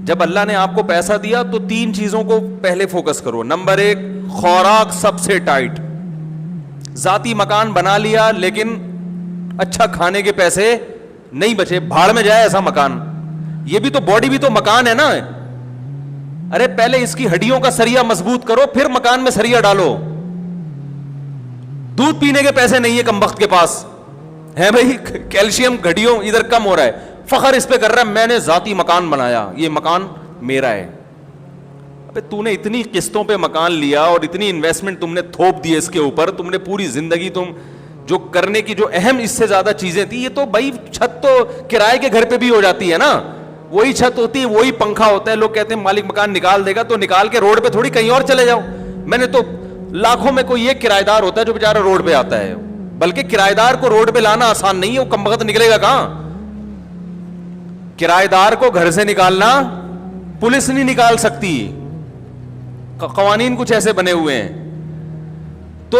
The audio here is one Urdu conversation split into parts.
جب اللہ نے آپ کو پیسہ دیا تو 3 چیزوں کو پہلے فوکس کرو. نمبر 1 خوراک سب سے ٹائٹ. ذاتی مکان بنا لیا لیکن اچھا کھانے کے پیسے نہیں بچے, بھاڑ میں جائے ایسا مکان. یہ بھی تو باڈی بھی تو مکان ہے نا. ارے پہلے اس کی ہڈیوں کا سریا مضبوط کرو, پھر مکان میں سریا ڈالو. دودھ پینے کے پیسے نہیں ہے کمبخت کے پاس ہے بھائی, کیلشیم ہڈیوں ادھر کم ہو رہا ہے, فخر اس پہ کر رہا ہے میں نے ذاتی مکان بنایا, یہ مکان میرا ہے. ابے تو نے اتنی قسطوں پہ مکان لیا اور اتنی انویسٹمنٹ تم نے تھوپ دی اس کے اوپر, تم نے پوری زندگی تم جو کرنے کی جو اہم اس سے زیادہ چیزیں تھی, یہ تو بھائی چھت تو کرائے کے گھر پہ بھی ہو جاتی ہے نا, وہی چھت ہوتی ہے, وہی پنکھا ہوتا ہے. لوگ کہتے ہیں مالک مکان نکال دے گا, تو نکال کے روڈ پہ تھوڑی کہیں اور چلے جاؤ. میں نے تو لاکھوں میں کوئی ایک کرایہ دار ہوتا ہے جو بیچارہ روڈ پہ آتا ہے, بلکہ کرایہ دار کو روڈ پہ لانا آسان نہیں ہے, وہ کم وقت نکلے گا کہاں. کرایہ دار کو گھر سے نکالنا پولیس نہیں نکال سکتی, قوانین کچھ ایسے بنے ہوئے ہیں. تو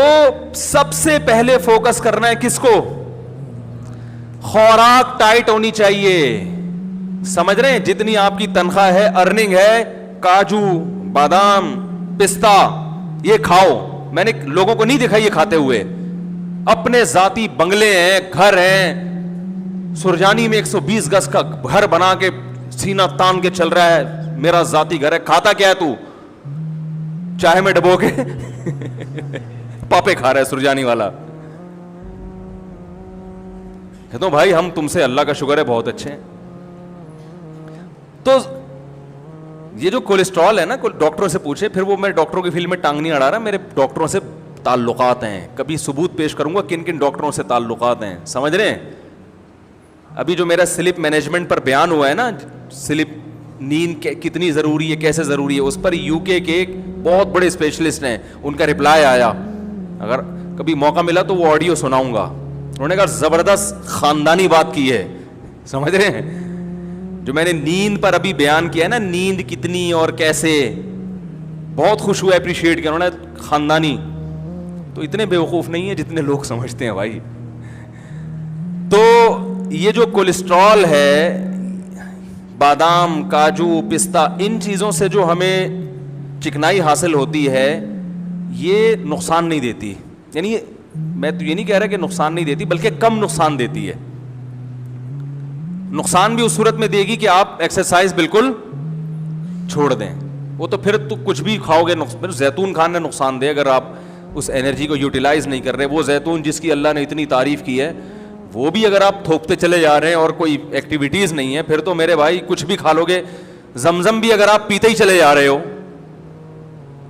سب سے پہلے فوکس کرنا ہے کس کو, خوراک ٹائٹ ہونی چاہیے. سمجھ رہے ہیں, جتنی آپ کی تنخواہ ہے, ارننگ ہے, کاجو بادام پستہ یہ کھاؤ. میں نے لوگوں کو نہیں دیکھا یہ کھاتے ہوئے. اپنے ذاتی بنگلے ہیں, گھر ہیں, سرجانی میں 120 گز کا گھر بنا کے سینہ تان کے چل رہا ہے, میرا ذاتی گھر ہے. کھاتا کیا ہے تو, چائے میں ڈبو کے پاپے کھا رہا ہے سرجانی والا. کہتا ہوں بھائی ہم تم سے اللہ کا شکر ہے بہت اچھے ہیں. تو یہ جو کولیسٹرول ہے نا, ڈاکٹروں سے پوچھے, پھر وہ میں ڈاکٹروں کی فیلڈ میں ٹانگ نہیں اڑا رہا, میرے ڈاکٹروں سے تعلقات ہیں, کبھی ثبوت پیش کروں گا کن کن ڈاکٹروں سے تعلقات ہیں. سمجھ رہے ہیں, ابھی جو میرا سلپ مینجمنٹ پر بیان ہوا ہے نا, سلپ نیند کتنی ضروری ہے, کیسے ضروری ہے, اس پر یو کے ایک بہت بڑے اسپیشلسٹ ہیں, ان کا رپلائی آیا, اگر کبھی موقع ملا تو وہ آڈیو سناؤں گا. انہوں نے کہا زبردست خاندانی بات کی ہے. سمجھ رہے ہیں, جو میں نے نیند پر ابھی بیان کیا ہے نا, نیند کتنی اور کیسے, بہت خوش ہوا, اپریشیٹ کیا انہوں نے. خاندانی تو اتنے بیوقوف نہیں ہے جتنے لوگ سمجھتے ہیں بھائی. تو یہ جو کولیسٹرول ہے, بادام کاجو پستہ, ان چیزوں سے جو ہمیں چکنائی حاصل ہوتی ہے یہ نقصان نہیں دیتی. یعنی میں تو یہ نہیں کہہ رہا کہ نقصان نہیں دیتی, بلکہ کم نقصان دیتی ہے. نقصان بھی اس صورت میں دے گی کہ آپ ایکسرسائز بالکل چھوڑ دیں, وہ تو پھر تو کچھ بھی کھاؤ گے. زیتون کھانا نقصان دے اگر آپ اس انرجی کو یوٹیلائز نہیں کر رہے. وہ زیتون جس کی اللہ نے اتنی تعریف کی ہے, وہ بھی اگر آپ تھوکتے چلے جا رہے ہیں اور کوئی ایکٹیویٹیز نہیں ہے, پھر تو میرے بھائی کچھ بھی کھا لو گے. زمزم بھی اگر آپ پیتے ہی چلے جا رہے ہو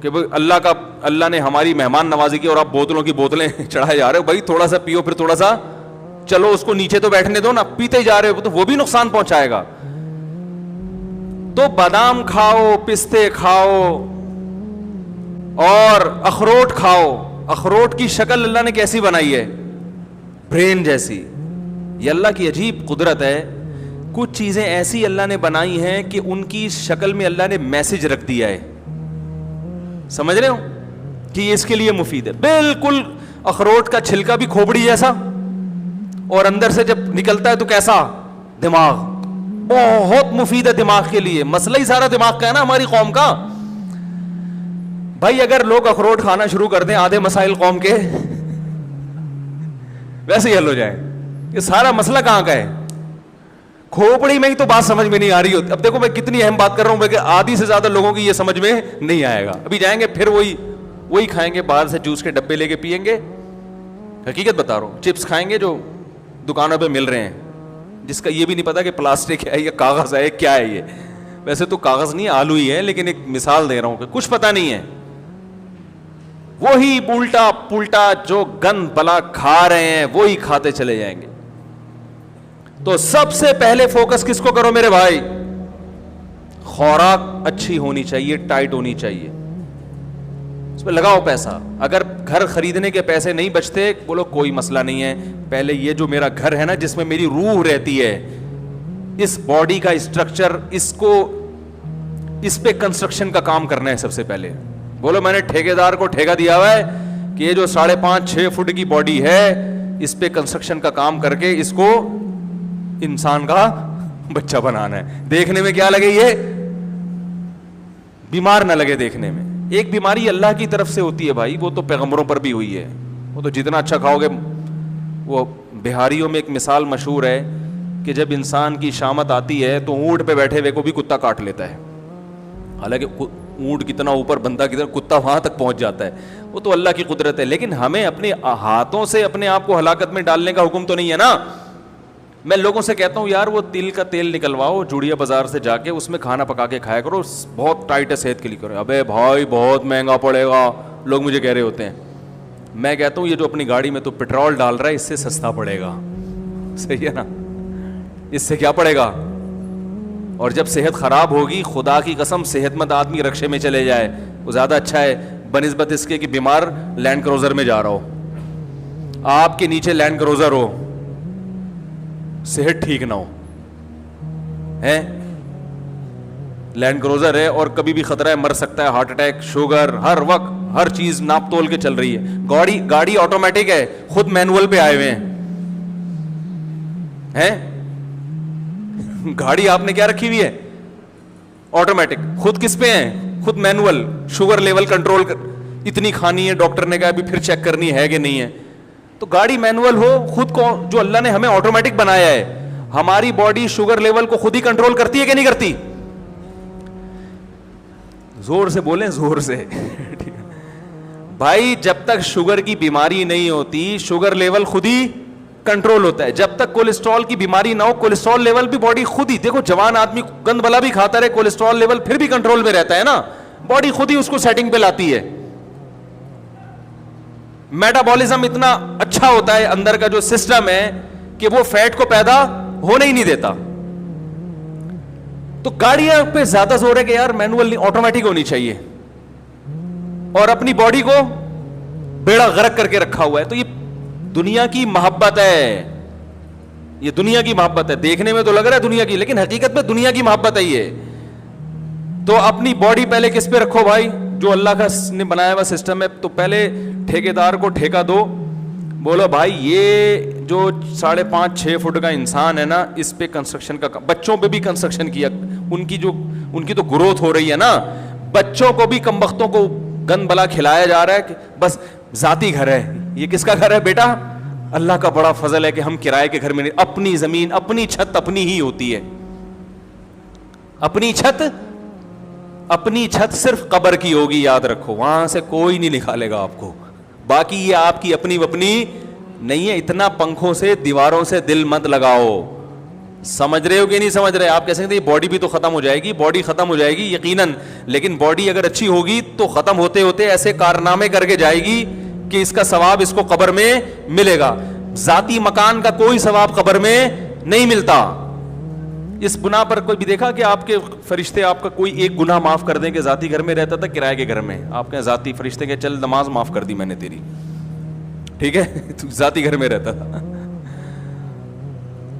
کہ اللہ نے ہماری مہمان نوازی کی, اور آپ بوتلوں کی بوتلیں چڑھائے جا رہے ہو, بھائی تھوڑا سا پیو, پھر تھوڑا سا چلو اس کو نیچے تو بیٹھنے دو نا, پیتے ہی جا رہے ہو تو وہ بھی نقصان پہنچائے گا. تو بادام کھاؤ, پستے کھاؤ اور اخروٹ کھاؤ. اخروٹ کی شکل اللہ نے کیسی بنائی ہے, برین جیسی. یہ اللہ کی عجیب قدرت ہے. کچھ چیزیں ایسی اللہ نے بنائی ہیں کہ ان کی شکل میں اللہ نے میسج رکھ دیا ہے. سمجھ رہے ہو کہ یہ اس کے لیے مفید ہے. بالکل اخروٹ کا چھلکا بھی کھوپڑی جیسا, اور اندر سے جب نکلتا ہے تو کیسا, دماغ. بہت مفید ہے دماغ کے لیے. مسئلہ ہی سارا دماغ کا ہے نا ہماری قوم کا. بھائی اگر لوگ اخروٹ کھانا شروع کر دیں, آدھے مسائل قوم کے ویسے ہی حل ہو جائے. یہ سارا مسئلہ کہاں کا ہے, کھوپڑی میں ہی تو بات سمجھ میں نہیں آ رہی ہوتی. اب دیکھو میں کتنی اہم بات کر رہا ہوں, کہ آدھی سے زیادہ لوگوں کی یہ سمجھ میں نہیں آئے گا. ابھی جائیں گے پھر وہی کھائیں گے, باہر سے جوس کے ڈبے لے کے پئیں گے. حقیقت بتا رہا ہوں, چپس کھائیں گے جو دکانوں پہ مل رہے ہیں, جس کا یہ بھی نہیں پتا کہ پلاسٹک ہے یا کاغذ ہے, کیا ہے یہ. ویسے تو کاغذ نہیں, آلو ہی ہے, لیکن ایک مثال دے رہا ہوں کہ کچھ پتا نہیں ہے. وہی الٹا پلٹا جو گند بلا کھا رہے ہیں وہی کھاتے چلے جائیں گے. تو سب سے پہلے فوکس کس کو کرو میرے بھائی, خوراک اچھی ہونی چاہیے, ٹائٹ ہونی چاہیے, اس پہ لگاؤ پیسہ. اگر گھر خریدنے کے پیسے نہیں بچتے, بولو کوئی مسئلہ نہیں ہے, پہلے یہ جو میرا گھر ہے نا جس میں میری روح رہتی ہے, اس باڈی کا اسٹرکچر, اس پہ کنسٹرکشن کا کام کرنا ہے سب سے پہلے. بولو میں نے ٹھیکیدار کو ٹھیکہ دیا ہوا ہے کہ یہ جو 5.5-6 فٹ کی باڈی ہے, اس پہ کنسٹرکشن کا کام کر کے اس کو انسان کا بچہ بنانا ہے. دیکھنے میں کیا لگے, یہ بیمار نہ لگے دیکھنے میں. ایک بیماری اللہ کی طرف سے ہوتی ہے بھائی, وہ تو پیغمبروں پر بھی ہوئی ہے. وہ تو جتنا اچھا کھاؤ گے. وہ بہاریوں میں ایک مثال مشہور ہے کہ جب انسان کی شامت آتی ہے تو اونٹ پہ بیٹھے ہوئے کو بھی کتا کاٹ لیتا ہے. حالانکہ اونٹ کتنا اوپر, بندہ کتنا, کتا وہاں تک پہنچ جاتا ہے. وہ تو اللہ کی قدرت ہے. لیکن ہمیں اپنے ہاتھوں سے اپنے آپ کو ہلاکت میں ڈالنے کا حکم تو نہیں ہے نا. میں لوگوں سے کہتا ہوں یار وہ تل کا تیل نکلواؤ جوڑیا بازار سے جا کے, اس میں کھانا پکا کے کھایا کرو, بہت ٹائٹ ہے صحت کے لیے. کرو ابے بھائی بہت مہنگا پڑے گا, لوگ مجھے کہہ رہے ہوتے ہیں. میں کہتا ہوں یہ جو اپنی گاڑی میں تو پیٹرول ڈال رہا ہے اس سے سستا پڑے گا. صحیح ہے نا, اس سے کیا پڑے گا. اور جب صحت خراب ہوگی, خدا کی قسم صحت مند آدمی رکشے میں چلے جائے وہ زیادہ اچھا ہے بنسبت اس کے کہ بیمار لینڈ کروزر میں جا رہا ہو. آپ کے نیچے لینڈ کروزر ہو, صحت ٹھیک نہ ہو, ہے لینڈ کروزر ہے اور کبھی بھی خطرہ ہے, مر سکتا ہے, ہارٹ اٹیک, شوگر, ہر وقت ہر چیز ناپ تول کے چل رہی ہے. گاڑی آٹومیٹک ہے, خود مینول پہ آئے ہوئے ہیں. گاڑی آپ نے کیا رکھی ہوئی ہے, آٹومیٹک. خود کس پہ ہیں, خود مینول. شوگر لیول کنٹرول اتنی کھانی ہے, ڈاکٹر نے کہا ابھی پھر چیک کرنی ہے کہ نہیں ہے. تو گاڑی مینول ہو, خود کو جو اللہ نے ہمیں آٹومیٹک بنایا ہے, ہماری باڈی شوگر لیول کو خود ہی کنٹرول کرتی ہے کہ نہیں کرتی. زور سے بولیں, زور سے. بھائی جب تک شوگر کی بیماری نہیں ہوتی شوگر لیول خود ہی کنٹرول ہوتا ہے. جب تک کولیسٹرول کی بیماری نہ ہو کولیسٹرول لیول بھی باڈی خود ہی, دیکھو جوان آدمی گند بلا بھی کھاتا رہے کولیسٹرول لیول پھر بھی کنٹرول میں رہتا ہے نا, باڈی خود ہی اس کو سیٹنگ پہ لاتی ہے. میٹابولزم اتنا اچھا ہوتا ہے اندر کا جو سسٹم ہے کہ وہ فیٹ کو پیدا ہونے ہی نہیں دیتا. تو گاڑیاں پہ زیادہ زور ہے کہ یار مینول نہیں, آٹومیٹک ہونی چاہیے, اور اپنی باڈی کو بیڑا غرق کر کے رکھا ہوا ہے. تو یہ دنیا کی محبت ہے, یہ دنیا کی محبت ہے. دیکھنے میں تو لگ رہا ہے دنیا کی, لیکن حقیقت میں دنیا کی محبت ہے یہ. تو اپنی باڈی پہلے کس پہ رکھو بھائی, جو اللہ کا نے بنایا ہوا سسٹم ہے. تو پہلے ٹھیکیدار کو ٹھیکہ دو, بولو بھائی یہ جو 5.5-6 فٹ کا انسان ہے نا, اس پہ کنسٹرکشن کا, بچوں پہ بھی کنسٹرکشن کیا, ان کی تو گروتھ ہو رہی ہے نا. بچوں کو بھی کمبختوں کو گند بلا کھلایا جا رہا ہے کہ بس ذاتی گھر ہے. یہ کس کا گھر ہے بیٹا, اللہ کا بڑا فضل ہے کہ ہم کرائے کے گھر میں نہیں, اپنی زمین اپنی چھت اپنی ہی ہوتی ہے. اپنی چھت صرف قبر کی ہوگی, یاد رکھو, وہاں سے کوئی نہیں نکالے گا آپ کو. باقی یہ آپ کی اپنی نہیں ہے. اتنا پنکھوں سے دیواروں سے دل مت لگاؤ. سمجھ رہے ہو کہ نہیں سمجھ رہے. آپ کہہ سکتے ہیں باڈی بھی تو ختم ہو جائے گی, باڈی ختم ہو جائے گی یقیناً, لیکن باڈی اگر اچھی ہوگی تو ختم ہوتے ہوتے ایسے کارنامے کر کے جائے گی کہ اس کا ثواب اس کو قبر میں ملے گا. ذاتی مکان کا کوئی ثواب قبر میں نہیں ملتا. اس بنا پر کوئی بھی دیکھا کہ آپ کے فرشتے آپ کا کوئی ایک گناہ معاف کر دیں کہ ذاتی گھر میں رہتا تھا کرائے کے گھر میں, آپ کے ذاتی فرشتے کہ چل نماز معاف کر دی میں نے تیری, ٹھیک ہے, تو ذاتی گھر میں رہتا تھا.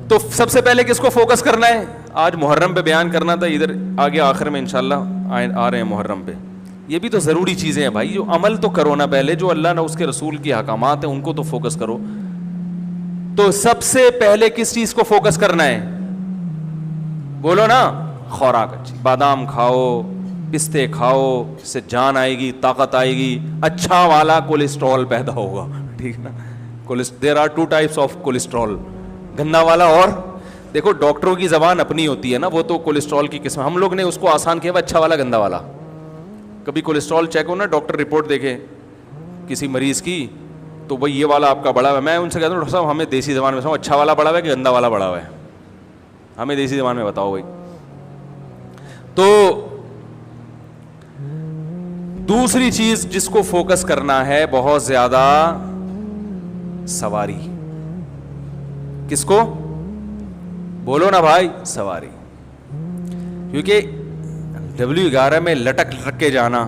تو سب سے پہلے کس کو فوکس کرنا ہے, آج محرم پہ بیان کرنا تھا, ادھر آگے آخر میں انشاءاللہ آ رہے ہیں محرم پہ. یہ بھی تو ضروری چیزیں ہیں بھائی, جو عمل تو کرو نا پہلے, جو اللہ نے اس کے رسول کی احکامات ہیں ان کو تو فوکس کرو. تو سب سے پہلے کس چیز کو فوکس کرنا ہے, بولو نا, خوراک اچھی, بادام کھاؤ, پستے کھاؤ, اس سے جان آئے گی, طاقت آئے گی, اچھا والا کولیسٹرول پیدا ہوگا, ٹھیک ہے نا. There are 2 types of cholesterol, گندا والا. اور دیکھو ڈاکٹروں کی زبان اپنی ہوتی ہے نا, وہ تو کولیسٹرول کی قسم, ہم لوگ نے اس کو آسان کیا, اچھا والا گندا والا. کبھی کولیسٹرول چیک ہو نا, ڈاکٹر رپورٹ دیکھے کسی مریض کی, تو بھائی یہ والا آپ کا بڑا ہے. میں ان سے کہتا ہوں ڈاکٹر صاحب ہمیں دیسی زبان میں اچھا والا بڑا ہوا ہے کہ گندا والا بڑا ہوا ہے, ہمیں دیسی زبان میں بتاؤ بھائی. تو دوسری چیز جس کو فوکس کرنا ہے بہت زیادہ, سواری. کس کو بولو نا بھائی, سواری. کیونکہ W11 میں لٹک کے جانا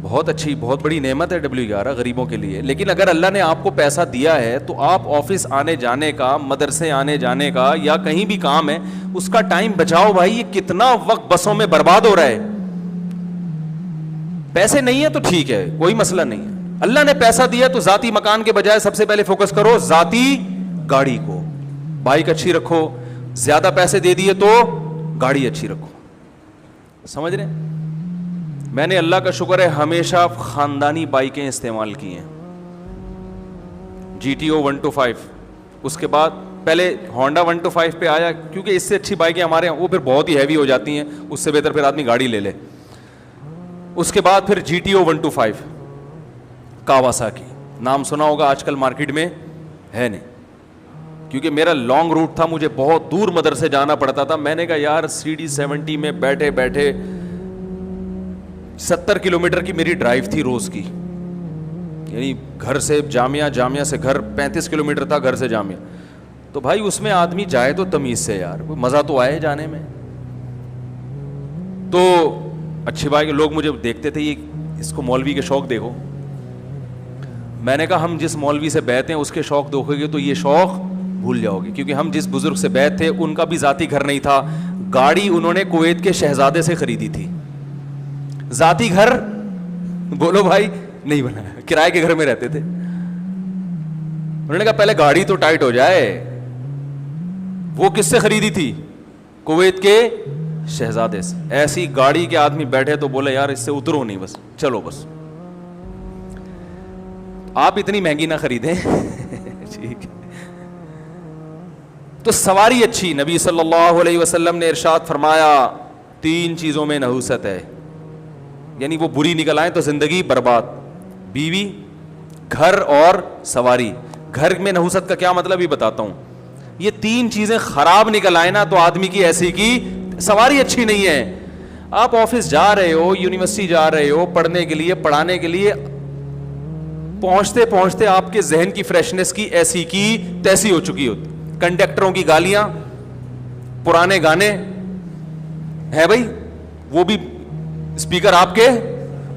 بہت اچھی بہت بڑی نعمت ہے W11 غریبوں کے لیے. لیکن اگر اللہ نے آپ کو پیسہ دیا ہے تو آپ آفس آنے جانے کا, مدرسے آنے جانے کا, یا کہیں بھی کام ہے اس کا ٹائم بچاؤ بھائی. یہ کتنا وقت بسوں میں برباد ہو رہا ہے. پیسے نہیں ہے تو ٹھیک ہے, کوئی مسئلہ نہیں ہے. اللہ نے پیسہ دیا تو ذاتی مکان کے بجائے سب سے پہلے فوکس کرو ذاتی گاڑی کو. بائک اچھی رکھو, زیادہ پیسے دے دیے تو گاڑی اچھی رکھو. سمجھ رہے ہیں, میں نے اللہ کا شکر ہے ہمیشہ خاندانی بائکیں استعمال کی ہیں, GTO 125, اس کے بعد پہلے ہونڈا 125 پہ آیا کیونکہ اس سے اچھی بائکیں ہمارے ہیں, وہ پھر بہت ہی ہیوی ہو جاتی ہیں, اس سے بہتر پھر آدمی گاڑی لے لے. اس کے بعد پھر GTO 125 کاواساکی, نام سنا ہوگا, آج کل مارکیٹ میں ہے نہیں, کیونکہ میرا لانگ روٹ تھا, مجھے بہت دور مدرسے جانا پڑتا تھا. میں نے کہا یار CD70 میں بیٹھے بیٹھے 70 کلومیٹر کی میری ڈرائیو تھی روز کی, یعنی گھر سے جامعہ, جامعہ سے گھر 35 کلومیٹر تھا, گھر سے جامعہ. تو بھائی اس میں آدمی جائے تو تمیز سے یار, مزہ تو آئے جانے میں. تو اچھی بات کہ لوگ مجھے دیکھتے تھے, یہ اس کو مولوی کے شوق دیکھو. میں نے کہا ہم جس مولوی سے بیعت ہیں اس کے شوق دیکھو گے تو یہ شوق بھول جاؤ گے, کیونکہ ہم جس بزرگ سے بیعت تھے ان کا بھی ذاتی گھر نہیں تھا, گاڑی انہوں نے کویت کے شہزادے سے خریدی تھی. ذاتی گھر بولو بھائی نہیں بنا, کرائے کے گھر میں رہتے تھے. انہوں نے کہا پہلے گاڑی تو ٹائٹ ہو جائے. وہ کس سے خریدی تھی؟ کویت کے شہزادے سے. ایسی گاڑی کے آدمی بیٹھے تو بولے یار اس سے اترو نہیں, بس چلو بس. آپ اتنی مہنگی نہ خریدیں ٹھیک ہے. تو سواری اچھی, نبی صلی اللہ علیہ وسلم نے ارشاد فرمایا 3 چیزوں میں نحوست ہے, یعنی وہ بری نکل آئیں تو زندگی برباد. بیوی, گھر اور سواری. گھر میں نحوست کا کیا مطلب یہ بتاتا ہوں. یہ 3 چیزیں خراب نکل آئے نا تو آدمی کی ایسی کی سواری اچھی نہیں ہے. آپ آفس جا رہے ہو, یونیورسٹی جا رہے ہو پڑھنے کے لیے, پڑھانے کے لیے, پہنچتے پہنچتے آپ کے ذہن کی فریشنس کی ایسی کی تیسی ہو چکی ہوتی. کنڈکٹروں کی گالیاں, پرانے گانے ہے بھائی, وہ بھی اسپیکر آپ کے,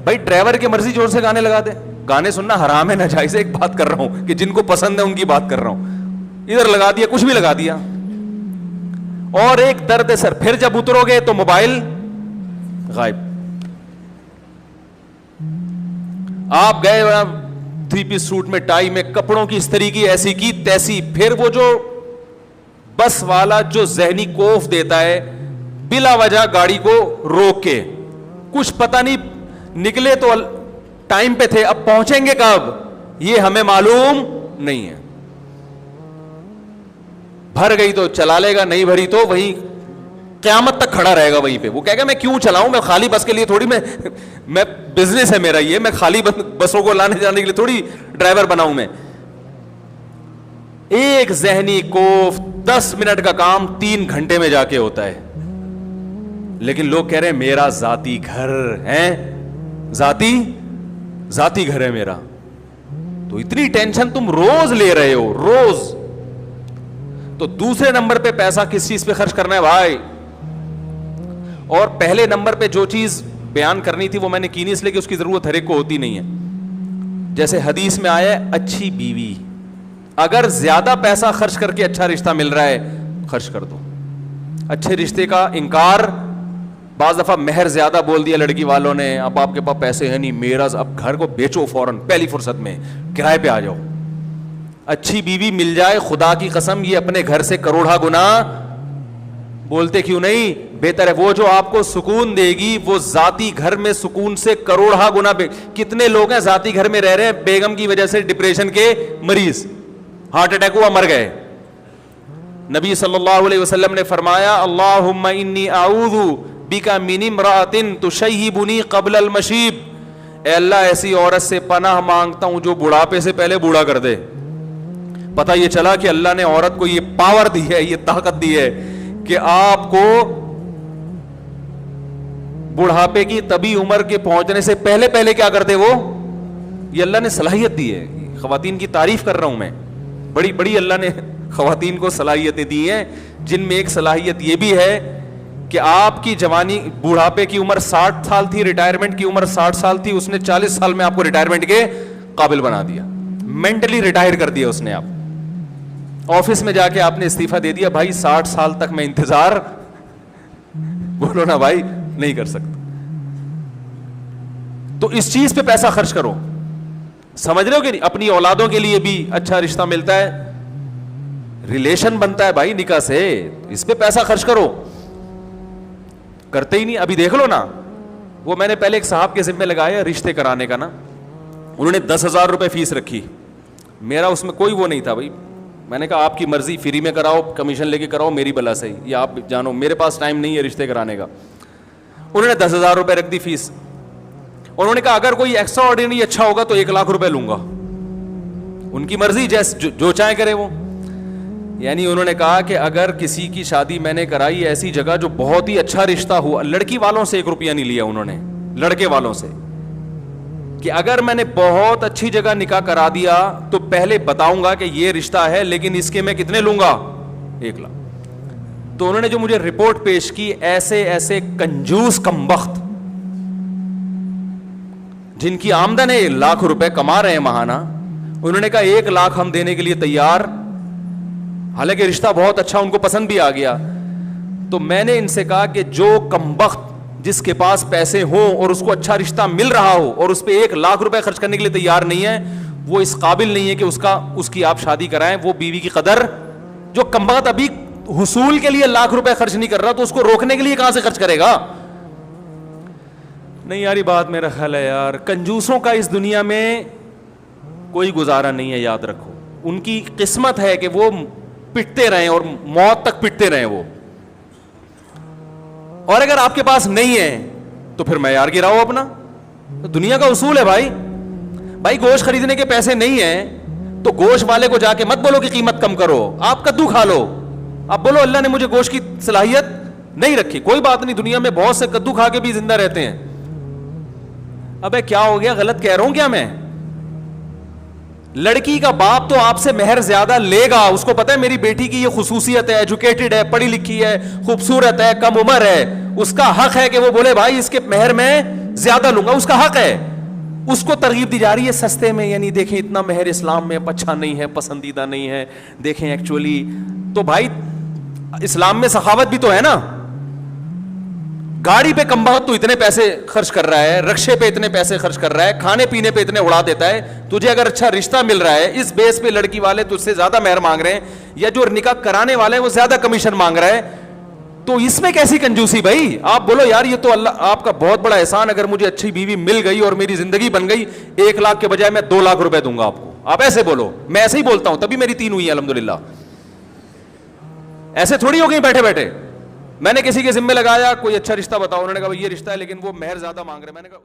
بھائی ڈرائیور کی مرضی زور سے گانے لگا دے. گانے سننا حرام ہے, ناجائز ہے, ایک بات کر رہا ہوں کہ جن کو پسند ہے ان کی بات کر رہا ہوں. ادھر لگا دیا, کچھ بھی لگا دیا. اور ایک درد سر, پھر جب اترو گے تو موبائل غائب. آپ گئے 3 پیس سوٹ میں, ٹائی میں, کپڑوں کی استری کی ایسی کی تیسی. پھر وہ جو بس والا جو ذہنی کوف دیتا ہے بلا وجہ گاڑی کو روک کے, کچھ پتہ نہیں, نکلے تو ٹائم پہ تھے, اب پہنچیں گے کب یہ ہمیں معلوم نہیں ہے. بھر گئی تو چلا لے گا, نہیں بھری تو وہیں قیامت تک کھڑا رہے گا وہیں پہ. وہ کہے گا میں کیوں چلاؤں, میں خالی بس کے لیے تھوڑی, میں بزنس ہے میرا یہ, میں خالی بسوں کو لانے جانے کے لیے تھوڑی ڈرائیور بناؤں میں. ایک ذہنی کوف 10 منٹ کا کام 3 گھنٹے میں جا کے ہوتا ہے. لیکن لوگ کہہ رہے ہیں میرا ذاتی گھر ہے, ذاتی گھر ہے میرا. تو اتنی ٹینشن تم روز لے رہے ہو, روز. تو دوسرے نمبر پہ پیسہ کس چیز پہ خرچ کرنا ہے بھائی. اور پہلے نمبر پہ جو چیز بیان کرنی تھی وہ میں نے کی نہیں, اس لیے کہ اس کی ضرورت ہر ایک کو ہوتی نہیں ہے. جیسے حدیث میں آیا ہے اچھی بیوی, اگر زیادہ پیسہ خرچ کر کے اچھا رشتہ مل رہا ہے خرچ کر دو. اچھے رشتے کا انکار, بعض دفعہ مہر زیادہ بول دیا لڑکی والوں نے, اب آپ کے پاس پیسے ہیں نہیں, میرا اب گھر کو بیچو فوراً پہلی فرصت میں, کرائے پہ آ جاؤ. اچھی بیوی مل جائے, خدا کی قسم یہ اپنے گھر سے کروڑا گنا, بولتے کیوں نہیں, بہتر ہے وہ جو آپ کو سکون دے گی, وہ ذاتی گھر میں سکون سے کروڑا گنا. کتنے لوگ ہیں ذاتی گھر میں رہ رہے ہیں, بیگم کی وجہ سے ڈپریشن کے مریض, ہارٹ اٹیک ہوا مر گئے. نبی صلی اللہ علیہ وسلم نے فرمایا اللہم انی اعوذ بک من امرأۃ تشیبنی قبل المشیب, اے اللہ ایسی عورت سے پناہ مانگتا ہوں جو بڑھاپے سے پہلے بوڑھا کر دے. پتہ یہ چلا کہ اللہ نے عورت کو یہ پاور دی ہے, یہ طاقت دی ہے کہ آپ کو بڑھاپے کی طبی عمر کے پہنچنے سے پہلے پہلے کیا کرتے وہ, یہ اللہ نے صلاحیت دی ہے. خواتین کی تعریف کر رہا ہوں میں, بڑی بڑی اللہ نے خواتین کو صلاحیتیں دی ہیں, جن میں ایک صلاحیت یہ بھی ہے کہ آپ کی جوانی, بڑھاپے کی عمر 60 سال تھی, ریٹائرمنٹ کی عمر 60 سال تھی, اس نے 40 سال میں آپ کو ریٹائرمنٹ کے قابل بنا دیا, مینٹلی ریٹائر کر دیا اس نے. آپ آفس میں جا کے آپ نے استعفیٰ دے دیا, بھائی 60 سال تک میں انتظار, بولو نا بھائی نہیں کر سکتا. تو اس چیز پہ پیسہ خرچ کرو, سمجھ رہے ہو کہ نہیں. اپنی اولادوں کے لیے بھی اچھا رشتہ ملتا ہے, ریلیشن بنتا ہے بھائی نکاح سے, اس پہ پیسہ خرچ کرو. کرتے ہی نہیں. ابھی دیکھ لو نا, وہ میں نے پہلے ایک صاحب کے ذمہ لگایا رشتے کرانے کا نا, انہوں نے 10,000 روپے فیس رکھی, میرا اس میں کوئی وہ نہیں تھا بھائی, میں نے کہا آپ کی مرضی, فری میں کراؤ, کمیشن لے کے کراؤ, میری بلا صحیح, یا آپ جانو میرے پاس ٹائم نہیں ہے رشتے کرانے کا. انہوں نے 10,000 روپے رکھ دی فیس. انہوں نے کہا اگر کوئی ایکسٹرا آرڈینری اچھا ہوگا تو 1,00,000 روپے لوں گا, ان کی مرضی, جیسے جو چاہے کرے وہ. یعنی انہوں نے کہا کہ اگر کسی کی شادی میں نے کرائی ایسی جگہ جو بہت ہی اچھا رشتہ ہوا, لڑکی والوں سے 1 روپیہ نہیں لیا انہوں نے, لڑکے والوں سے, کہ اگر میں نے بہت اچھی جگہ نکاح کرا دیا تو پہلے بتاؤں گا کہ یہ رشتہ ہے, لیکن اس کے میں کتنے لوں گا, 1,00,000. تو انہوں نے جو مجھے رپورٹ پیش کی, ایسے ایسے کنجوس کمبخت جن کی آمدن ہے 1,00,000 روپے کما رہے ہیں ماہانہ, انہوں نے کہا 1,00,000 ہم دینے کے لیے تیار, حالانکہ رشتہ بہت اچھا, ان کو پسند بھی آ گیا. تو میں نے ان سے کہا کہ جو کمبخت جس کے پاس پیسے ہوں اور اس کو اچھا رشتہ مل رہا ہو اور اس پہ 1,00,000 روپے خرچ کرنے کے لیے تیار نہیں ہے, وہ اس قابل نہیں ہے کہ اس کی آپ شادی کرائیں. وہ بیوی کی قدر, جو کمبخت ابھی حصول کے لیے 1,00,000 روپے خرچ نہیں کر رہا تو اس کو روکنے کے لیے کہاں سے خرچ کرے گا. نہیں یار یہ بات میرا خیال ہے یار, کنجوسوں کا اس دنیا میں کوئی گزارا نہیں ہے, یاد رکھو. ان کی قسمت ہے کہ وہ پٹتے رہیں اور موت تک پٹتے رہیں وہ. اور اگر آپ کے پاس نہیں ہے تو پھر معیار گراؤ اپنا, دنیا کا اصول ہے بھائی. بھائی گوشت خریدنے کے پیسے نہیں ہیں تو گوشت والے کو جا کے مت بولو کہ قیمت کم کرو, آپ کدو کھا لو, آپ بولو اللہ نے مجھے گوشت کی صلاحیت نہیں رکھی, کوئی بات نہیں, دنیا میں بہت سے کدو کھا کے بھی زندہ رہتے ہیں. ابے کیا ہو گیا, غلط کہہ رہا ہوں کیا میں؟ لڑکی کا باپ تو آپ سے مہر زیادہ لے گا, اس کو پتا ہے میری بیٹی کی یہ خصوصیت ہے, ایجوکیٹڈ ہے, پڑھی لکھی ہے, خوبصورت ہے, کم عمر ہے, اس کا حق ہے کہ وہ بولے بھائی اس کے مہر میں زیادہ لوں گا, اس کا حق ہے. اس کو ترغیب دی جا رہی ہے سستے میں, یعنی دیکھیں اتنا مہر اسلام میں اچھا نہیں ہے, پسندیدہ نہیں ہے, دیکھیں ایکچولی. تو بھائی اسلام میں سخاوت بھی تو ہے نا. گاڑی پہ کمبخت تو اتنے پیسے خرچ کر رہا ہے, رکشے پہ اتنے پیسے خرچ کر رہا ہے, کھانے پینے پہ اتنے اڑا دیتا ہے, تجھے اگر اچھا رشتہ مل رہا ہے اس بیس پہ لڑکی والے تجھ سے زیادہ مہر مانگ رہے ہیں, یا جو نکاح کرانے والے ہیں وہ زیادہ کمیشن مانگ رہا ہے, تو اس میں کیسی کنجوسی بھائی؟ آپ بولو یار یہ تو اللہ آپ کا بہت بڑا احسان, اگر مجھے اچھی بیوی مل گئی اور میری زندگی بن گئی, 1,00,000 کے بجائے میں 2,00,000 روپے دوں گا آپ کو. آپ ایسے بولو, میں ایسے ہی بولتا ہوں, تبھی میری 3 ہوئی ہے الحمدللہ. ایسے تھوڑی ہو گئی بیٹھے بیٹھے. میں نے کسی کے ذمہ لگایا کوئی اچھا رشتہ بتاؤ, انہوں نے کہا یہ رشتہ ہے لیکن وہ مہر زیادہ مانگ رہے ہیں, میں نے کہا